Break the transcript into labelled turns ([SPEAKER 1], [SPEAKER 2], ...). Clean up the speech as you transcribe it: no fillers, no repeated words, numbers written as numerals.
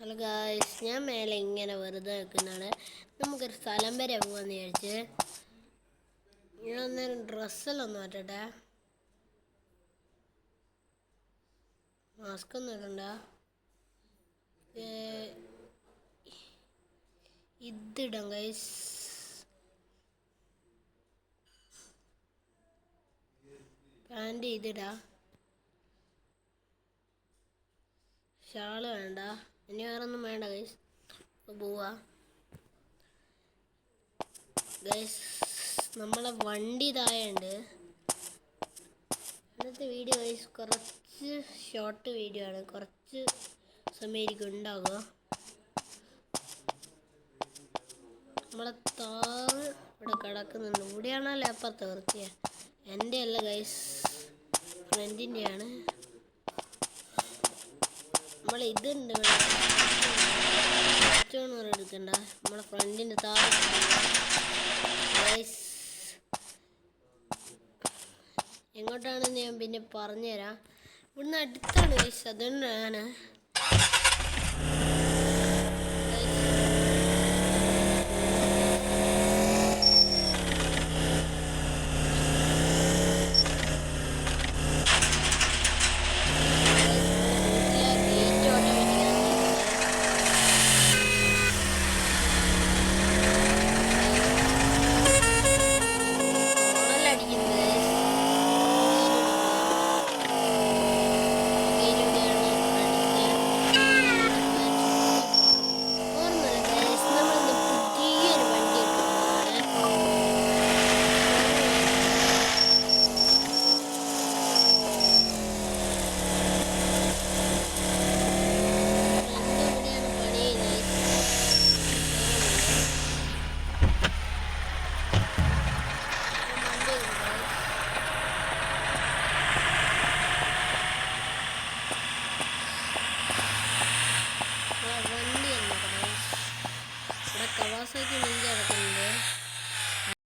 [SPEAKER 1] Hello guys, ഞാൻ മേലെ ഇങ്ങനെ വെറുതെ നിൽക്കുന്നതാണ്. നമുക്കൊരു സ്ഥലം വരെ പോകാമെന്ന് വിചാരിച്ച്. ഞാൻ അന്നേരം ഡ്രസ്സെല്ലാം ഒന്ന് മാറ്റട്ടെ. മാസ്ക് ഒന്നും ഇടണ്ട. ഇതിടാം ഗൈസ്. പാൻറ് ഇതിടാം. ഷാള് വേണ്ട. ഇനി വേറെ ഒന്നും വേണ്ട ഗൈസ്. പോവാ ഗൈസ്. നമ്മളെ വണ്ടി ഇതായുണ്ട്. ഇന്നത്തെ വീഡിയോ ഗൈസ് കുറച്ച് ഷോർട്ട് വീഡിയോ ആണ്. കുറച്ച് സമയമായിരിക്കും ഉണ്ടാകുക. നമ്മളെ താറ് ഇവിടെ കിടക്കുന്നുണ്ട്. ഇവിടെയാണല്ലോ അപ്പുറത്തെ വൃത്തിയ. എൻ്റെ അല്ല ഗൈസ്, ഫ്രണ്ടിൻ്റെയാണ്. നമ്മളിതുണ്ട് എടുക്കണ്ട. നമ്മളെ ഫ്രണ്ടിൻ്റെ താഴെ ഗൈസ് എങ്ങോട്ടാണെന്ന് ഞാൻ പിന്നെ പറഞ്ഞുതരാം. ഇവിടുന്ന് അടുത്താണ് ഗൈസ്, അതുകൊണ്ടാണ്.